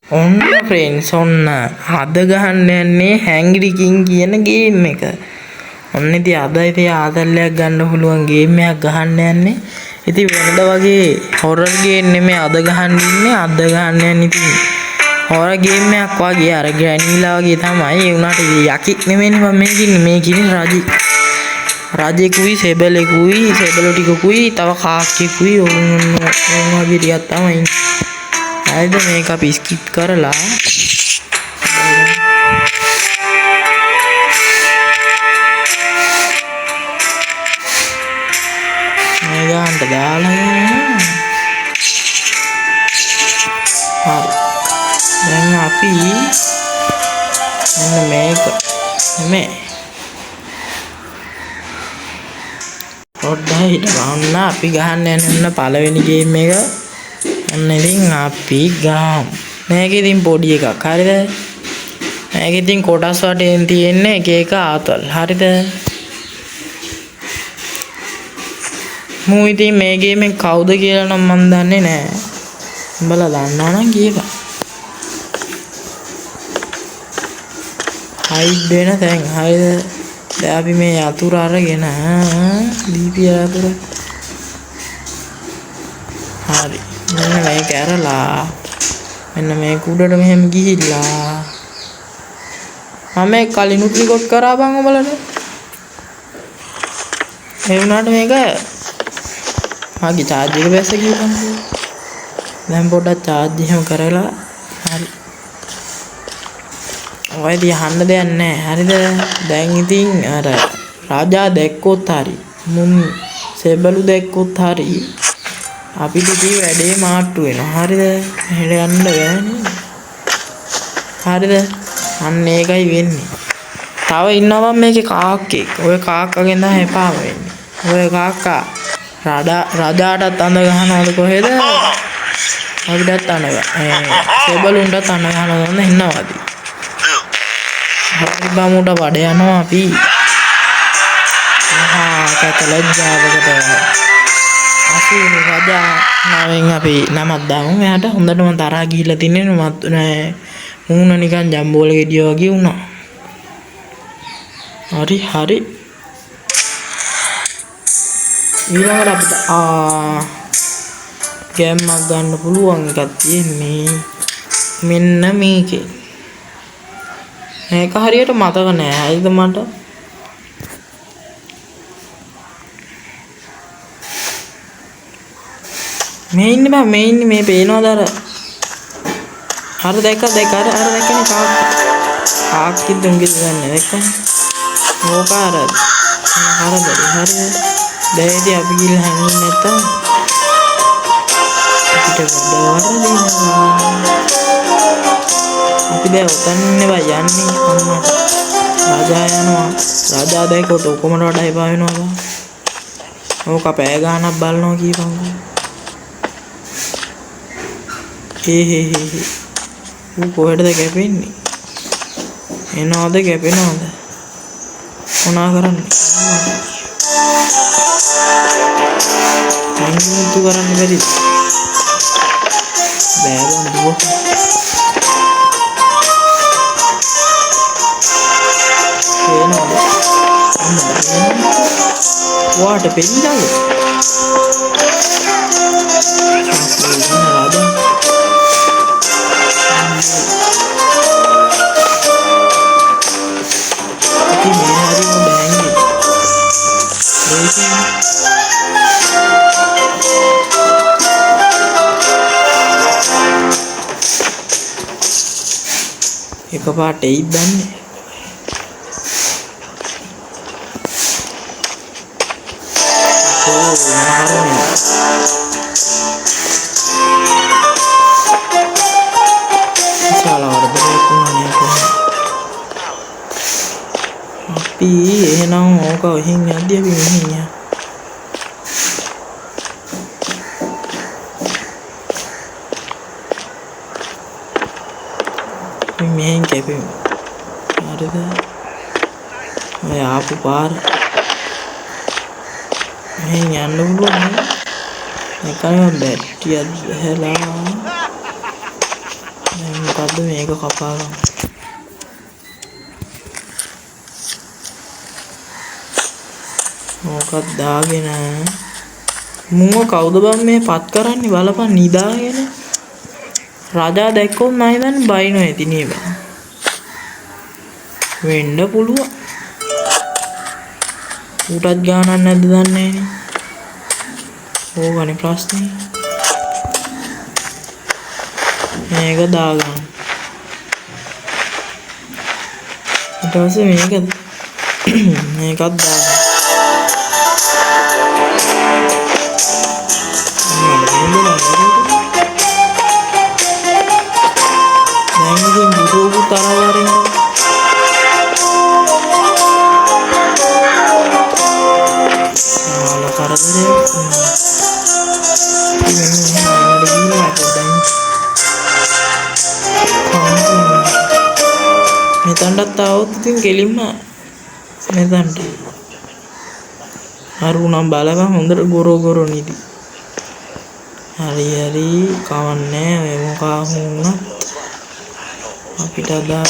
ඔන්න ෆ්‍රෙන්ඩ්ස් ඔන්න අද ගහන්න යන්නේ හැංග්‍රි කිං කියන ගේම් එක. ඔන්න ඉතින් අද ඉතින් ආදල්ලයක් ගන්න පුළුවන් ගේම් එකක් ගහන්න යන්නේ. ඉතින් වෙනද වගේ හොරර් ගේම් නෙමෙයි අද ගහන්න ඉන්නේ. අද ගහන්න යන්නේ ඉතින් හොරර් ගේම් එකක් වගේ අර ග්‍රැනිලා වගේ තමයි. ඒ උනාට යකෙක් නෙමෙයිනේ මම මේ කියන්නේ රජෙකුයි සෙබලෙකුයි සෙබළු ටිකකුයි තව කාක්කෙකුයි ඕන් වගේ ටිකක් තමයි. හරිද මේක අපි ස්කිප් කරලා මේ ගන්නට දාලා යනවා. හරි දැන් අපි මෙන්න මේක මේ පොඩ්ඩක් හිටවන්න අපි ගහන්න යන පළවෙනි ගේම් එක. ඔන්න ඉතින් අපි ගාමු. මේක ඉතින් පොඩි එකක්. හරිද? මේක ඉතින් කොටස් වටෙන් තියෙන්නේ එක එක ආතල්. හරිද? මූ ඉතින් මේ ගේම් එක කවුද කියලා නම් මන් දන්නේ නැහැ. උඹලා දන්නවා නම් කියපන්. හයිඩ් වෙන තැන්. හරිද? දැන් අපි මේ යතුරු අරගෙන දීපිය යතුරු. හරි. මෙන්න මේක ඇරලා මෙන්න මේ කුඩට මෙහෙම ගිහිල්ලා මම මේ කලිනුත් රිකෝඩ් කරා බං ඔයාලට. ඒ වුණාට මේක මගේ charge එක බැස්ස කියපන්. දැන් පොඩ්ඩක් charge එහෙම කරලා හරි. ඔය දිහන්න දෙයක් නැහැ. හරිද? දැන් ඉතින් අර රාජා දැක්කොත් හරි මුන් සෙබළු දැක්කොත් හරි අපිට ඉතින් වැඩේ මාට්ටු වෙනවා. හරිද? එහෙට යන්න බෑනේ. හරිද? අන්න ඒකයි වෙන්නේ. තව ඉන්නවා මේකේ කාක්කෙක්. ඔය කාක්කගෙන් තමයි එපා වෙන්නේ. ඔය කාක්කා රජාටත් අඳ ගහනවද කොහෙද? අපිටත් අඳ ගන්න. සෙබළුන්ටත් අඳ ගහනවද ඉන්නවද? හරි බමුට වඩ යනවා අපි. කතලජ්ජාවකට අසීරු රජා නාවෙන් අපි නමක් දාමු. එයාට හොඳටම තරහා ගිහිල්ලා තින්නේ මත් නෑ මූණ නිකන් ජම්බෝල ගෙඩිය වගේ වුණා. හරි ඊළඟට අපිට ගෑම්මක් ගන්න පුළුවන් එකක් තියෙන්නේ මෙන්න මේකේ. මේක හරියට මතක නෑ. හරිද මට? මේ ඉන්නේ බා මේ ඉන්නේ මේ පේනවද අර දැක්කනේ කාක්කෙ දුංගිද ගන්න දැක්කනේ ඕක හරිද දැයිදී අපි ගිහලා හැංගින්න නැත්තම් අපිට වඩ දෙනවා. අපි දැන් උතන් ඉන්නේ බා යන්නේ අම්මා රාජා යනවා. රාජා දැක්කොට ඔක්කොමට වඩා එපා වෙනවා. ඕක පෑ ගානක් බලනවා කියපන්කෝ. ඌ කොහෙටද කැපෙන්නේ? එනවද කැපෙනවද? මොනා කරන්නේ? අනිත් කරන්නේ බැරි. බෑබන් දුව. එනවද? වාට පෙන්නද? එකපාරට එයිද දන්නේ. අපි එහෙනම් ඕක ඔහින් යද්දී අපි මෙහෙන් යනවා. මෙහෙන් කැපෙමු. හරිද? ඔය ආපු පාර මෙහෙන් යන්න පුළුවන්. එකම බැටරියක් හැලා මොකද්ද මේක කපා ගන්න. මොකක්ද දාගෙන මුව කවුද බං මේ පත් කරන්නේ බලපන් නිදාගෙන. රජා දැක්කොත් මම හිතන්නේ බයිනෝ ඇති නේ බං. වෙන්න පුළුවන්. ඌටත් ගානක් නැද්ද දන්නේ නෑනේ. ඕකනේ ප්‍රශ්නේ. මේක දාගන්න. ඊට පස්සේ මේකත් දාගන්න. දැන් ඉතින් බුදුරු තරවරින් කරදරයක් මෙතනටත් આવොත් ඉතින් කෙලින්ම මෙතනට අරුණම් බලපන් හොඳට ගොරෝ නිදි. හරි කවන්නේ ඔය මොකා වුණත් අපිට අදා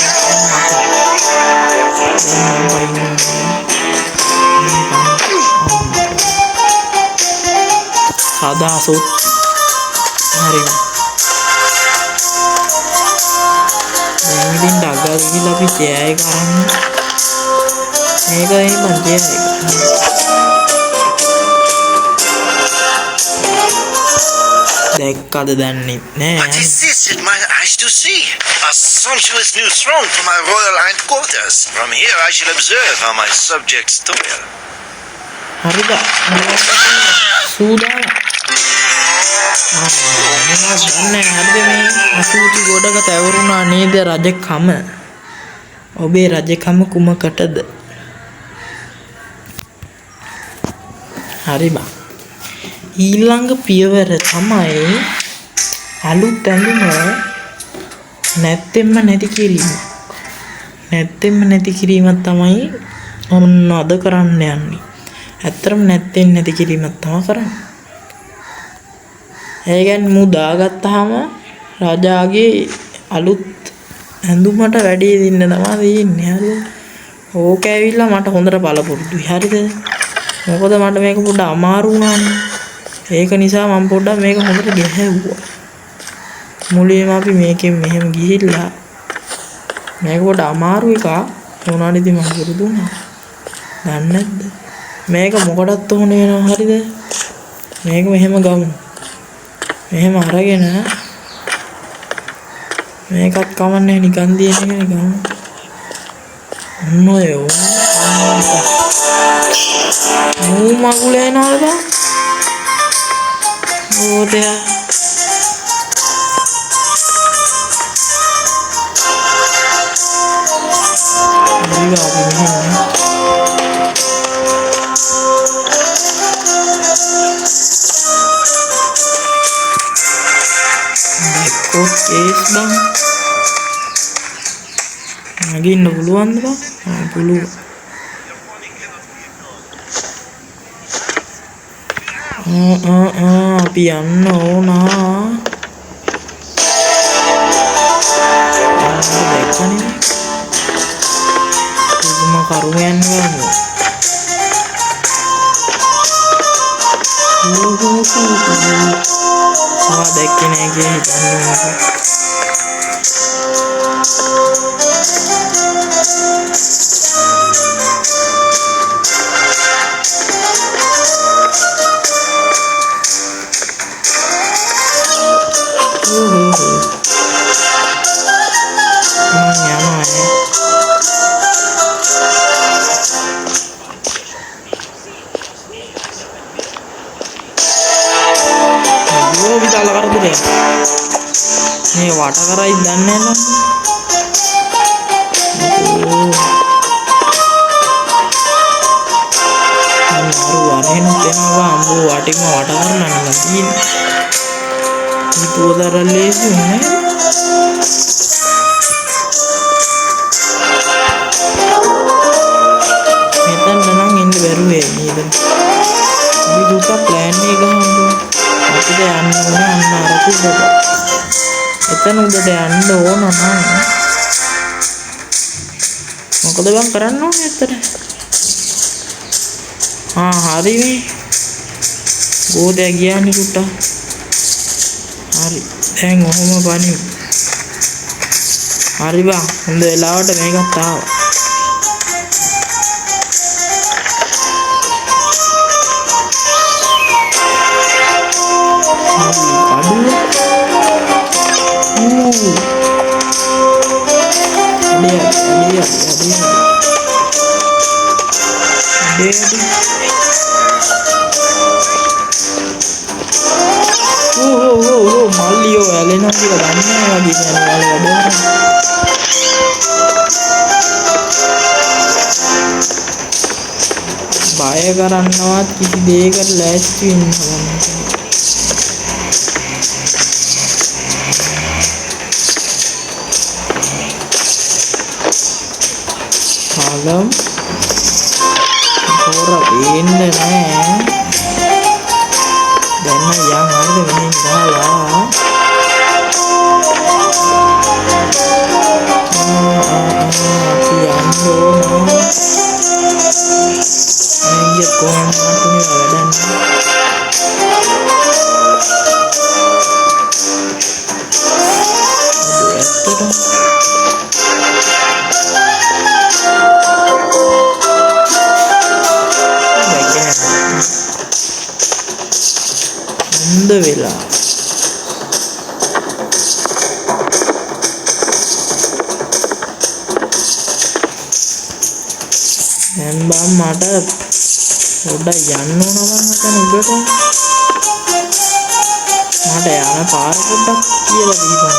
සදාසොත් හරි දැන් ඉතින් ඩගල් ගිහලා අපි ජයය කරන්නේ මේක එහෙම ජයය දැක්කද දන්නේ නෑ. What is this with my eyes to see? A sumptuous new throne for my royal hindquarters. From here I shall observe how my subjects toil. හරිද සූදානම්. හරිද මේ අසූචි ගොඩක තැවරුණා නේද රජකම. ඔබේ රජකම කුමකටද? හරි බා. ඊළඟ පියවර තමයි අලුත් ඇඳුම නැත්තෙම නැති කිරීම. නැත්තෙම නැති කිරීමක් තමයි ඔන්න අද කරන්න යන්නේ. ඇත්තටම නැත්තෙන් නැති කිරීමක් තමයි කරන්නේ. ඒ කියන්නේ මු දාගත්තාම රජාගේ අලුත් ඇඳුමට වැඩි දෙන්න තමයි දෙන්නේ. හරිද? ඕක ඇවිල්ලා මට හොඳට බලපොරුදුයි. හරිද? මොකද මට මේක පොඩ්ඩක් අමාරු වුණානේ. ඒක නිසා මම පොඩ්ඩක් මේක හොඳට ගැහැව්වා. මුලින්ම අපි මේකෙන් මෙහෙම ගිහිල්ලා මේක පොඩ්ඩක් අමාරු එකක් වුණානේ. ඉතින් මම පුරුදු වුණා. දන්නේ නැද්ද? මේක මොකටත් ඕන වෙනවා. හරිද? මේක මෙහෙම ගමු. මෙහෙම අරගෙන මේකත් කමන්නේ නිකන් දින එකනේ ගමු. මොයෝ මූ මගුලේ නෝල්ද? ඕදයා කේස් බං නගින්න පුළුවන්ද බං? පුළුවන්. අපි යන්න ඕනා. දැක්කනේ පුදුම කරුමයන් වගේ. දැක්කේ නෑ කියලා හිතන්නේ. මේ වට කරයි දන්නේ නැද්ද? අමාරු වරෙන් තේනවා අම්බෝ වටිම වට කරලා නිකන් තියෙන්නේ. හිතුවදර ලේසි නෑ. මෙතන නම් එන්න බැරුවේ නේද? අපි දුක ප්ලෑන් එක ගහන්න. අපිට යන්න ඕනේ අන්න අර කුඩට. එතන උඩට යන්න ඕන නම් මොකද බං කරන්න ඕනේ ඇත්තට? හරි මේ ගෝදයා ගියානේ කුට්ටා. හරි දැන් ඔහොම බණි. හරි බං හොඳ වෙලාවට මේකත් ආවා. මල්ලියෝ ඇලෙනවා කියලා දන්නවා වගේ කියන්නේ යාළුවා වැඩ. බය කරන්නවත් කිසි දෙයකට ලෑස්ති වෙන්න ඕනේ. Malam orang ini nih dan yang ada meninggal yang dulu ayat Tuhan mati badan the villa and bam mata udah යන්න ඕන මම උඩට මට යන පාර පොඩ්ඩක් කියලා දීපන්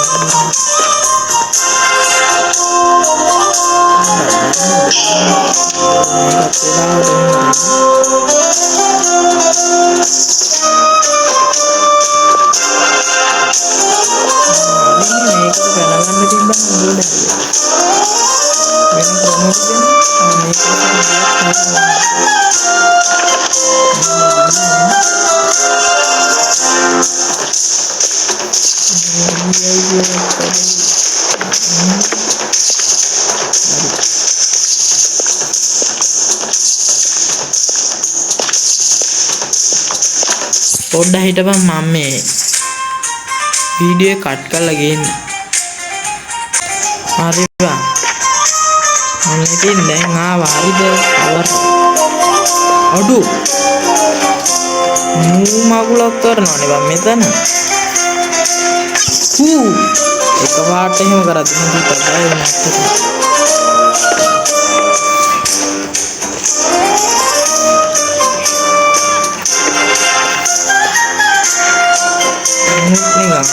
පොඩ්ඩක් හිටපන් මම මේ වීඩියෝ කට් කරලා ගේන්න. හරි බා. මම ඉතින් දැන් ආවා හරිද? අඩු. මගුලක් කරනවානේ බං මෙතන. එකපාරට එහෙම කරද්දි මම හිතුවා බය වෙනවා.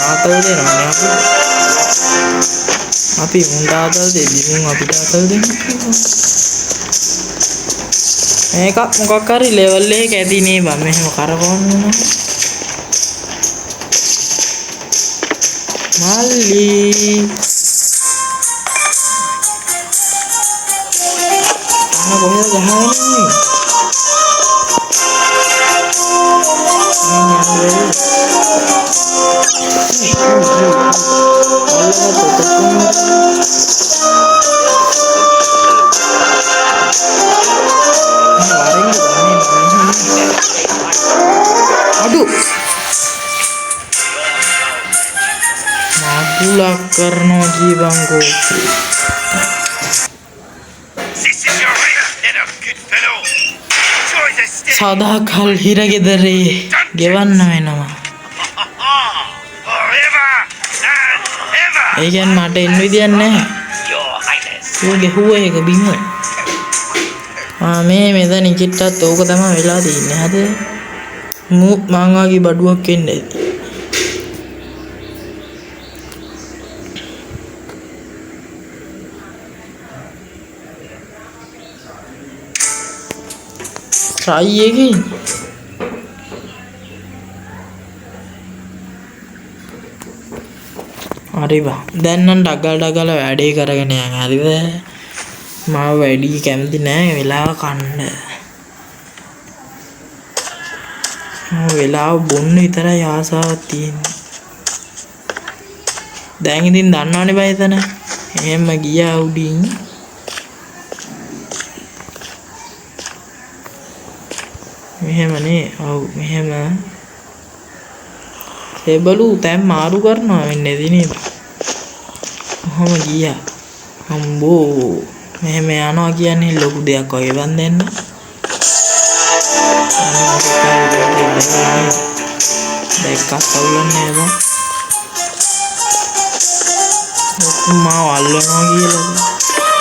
ආතල් දෙනවනේ අපි උන්ට ආතල් දෙවි මුන් අපිට ආතල් දෙන්න මේක මොකක් හරි ලෙවල් එකක ඇදිනේ බං මෙහෙම කරකවන්න ඕන මල්ලි අන්න කොහෙද ගහන්නේ aduh magulak karena jibangku සදාකල් හිරගෙදරේ ගෙවන්න වෙනවා. ඒ කියන්නේ මට එන්න විදියක් නැහැ. ඌ ගෙහුවා ඒක බිම. මේ මෙතන ඉකිට්ටත් ඕක තමයි වෙලා තියෙන්නේ. හරිද? මං වගේ බඩුවක් එන්න ඇති. try again. හරි බා. දැන් නම් ඩගල් වැඩේ කරගෙන යන්න. හරිද? මාව වැඩි කැමති නෑ වෙලාව කන්න. වෙලාව බොන්න විතරයි ආසාවක් තියෙන්නේ. දැන් ඉතින් දන්නවනේ බය එතන. එහෙම ගියා උඩින්. මෙහෙමනේ. ඔව් මෙහෙම. ඒබලු දැන් මාරු කරනවා වෙන්නේ නේද? කොහොම ගියා. අම්බෝ. මෙහෙම යනවා කියන්නේ ලොකු දෙයක් වගේ වන් දෙන්න. දෙකක් අවුලන්නේ නේද? මාව අල්ලනවා කියලා.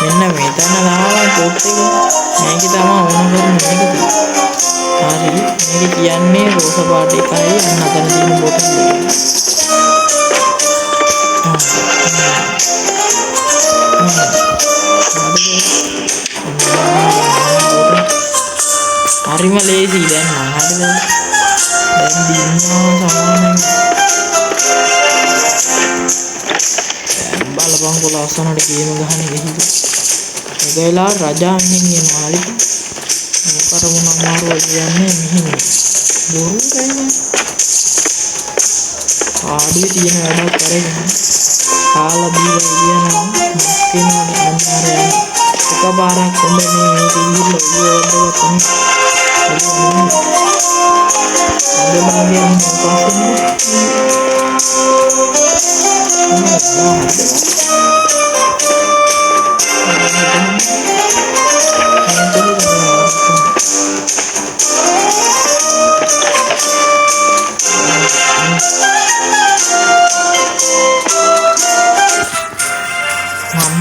මෙන්න මෙතන දාලා පොත් එක. මේක තමයි ඕන කරන්නේ මේක. හරි මේක කියන්නේ රෝස පාට එකයි අන්න අතන තියෙන බොටල් එක. හරිම ලේසි දැන් නම් හරිද? දැන් දින්නවා සමානයි. බලපං කොලස්සනට ගේම ගහන ගිහින්. ඒක වෙලා රජා මිනින් එනවා හරිද? මේකට මොන අමාරුවද කියන්නේ මිහින්. බොරු කියන්නේ. ආඩුවේ තියෙන වැඩක් කරගෙන කාලා බීලා කියනවා මස්කිනාට අන්තරය. එකපාරක් හොඳ මේක ගිහිල්ලා ඉවරවට තමයි.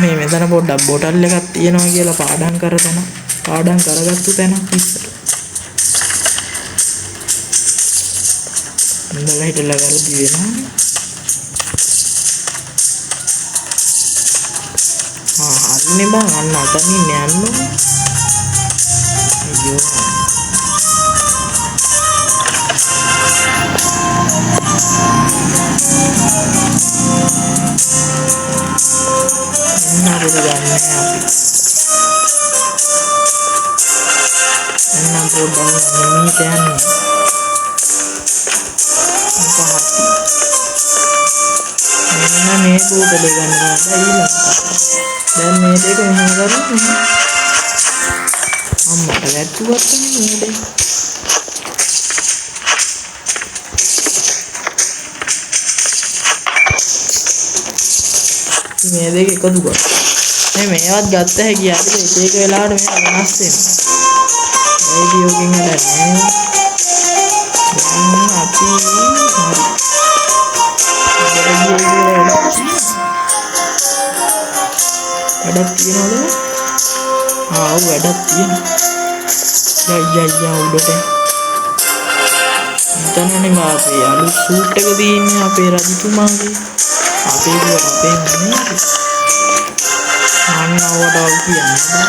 මේ මෙතන පොඩ්ඩක් බොටල් එකක් තියෙනවා කියලා පාඩම් කරතන පාඩම් කරගත්තු තැන ඉස්සර ඉඳලා හිටලා වැරදි වෙනවා හරිනේ බං අන්න අතනින් යන්න අයියෝ නබුද ගන්න අපි එන්න පොඩ්ඩක් නිමි කියන්නේ මෙන්න මේ බෝතල ගන්නවා දැයිලා දැන් මේ දෙක මෙහෙම කරමු අම්මට වැට්ටුවත් නෙමෙයි මේ දෙක එකතු කරා. මේ මේවත් ගත්ත හැකි අපිට එක එක වෙලාවට මේක වෙනස් වෙනවා. ඒ විදියකින් හදන්නේ. දැන් අපි වැඩක් තියනවද? වැඩක් තියෙනවා. යා උඩට. හිතන්නනේ මාපේ අලුත් සූට් එක තියෙන්නේ අපේ රජතුමාගේ. අපේ නේ අන්නවට කියන්නේ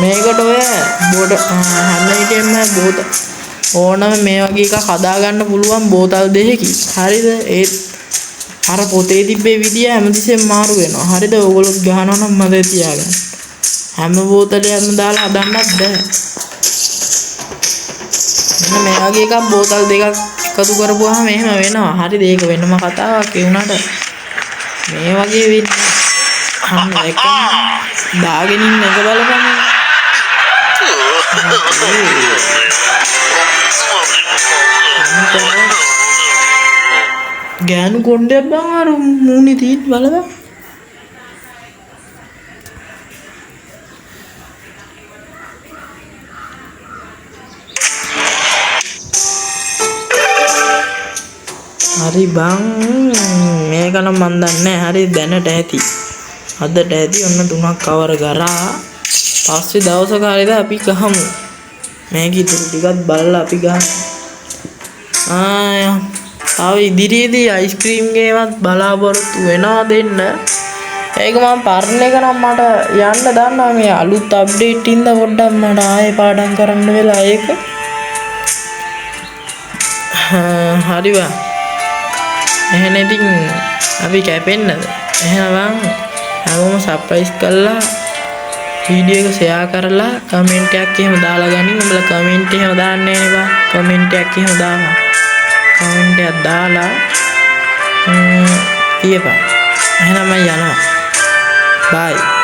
මේකට ඔය බෝඩ හැම එකෙම බෝත ඕනම මේ වගේ එකක් හදා ගන්න පුළුවන් බෝතල් දෙකකින් හරිද ඒත් අර පොතේ තිබ්බේ විදිය හැමතිස්සෙම මාරු වෙනවා හරිද ඕගොල්ලෝ ගහනවා නම් මතක තියාගන්න හැම බෝතලයක්ම දාලා හදන්නත් බෑ මෙන්න මේ වගේ එකක් බෝතල් දෙකක් එකතු කරපුවාම එහෙම වෙනවා හරිද ඒක වෙනම කතාවක් ඒ උනාට මේ වගේ වෙන්නේ අන්න එක දාගෙන ඉන්න එක බලපන් ගෑනු කොණ්ඩයක් බං අර මූණේ තියෙන බලපන් හරි බං මේක නම් මන් දන්නේ හරි දැනට ඇති අදට ඇති ඔන්න 3ක් කවර කරා පස්සේ දවසක හරිද අපි ගහමු මේක ඉතුරු ටිකත් බලලා අපි ගහමු තව ඉදිරියේදී අයිස්ක්‍රීම් ගේමත් බලාපොරොත්තු වෙනවා දෙන්න ඒක මම පරණ එක නම් මට යන්න දන්නවා මේ අලුත් අප්ඩේට් ඉඳලා පොඩ්ඩක් මට ආයෙ පාඩම් කරන්න වෙලා ඒක හරි බං එහෙනම් ඉතින් අපි කැපෙන්නද එහෙනම් හැමෝම සර්ප්‍රයිස් කරලා වීඩියෝ එක ෂෙයා කරලා කමෙන්ට් එකක් එහෙම දාලා ගනින් උඹලා කමෙන්ට් එහෙම දාන්නේ නේ බා කමෙන්ට් එකක් එහෙම දාපන් කමෙන්ට් එකක් දාලා තියපන් එහෙනම් මම යනවා. බයි.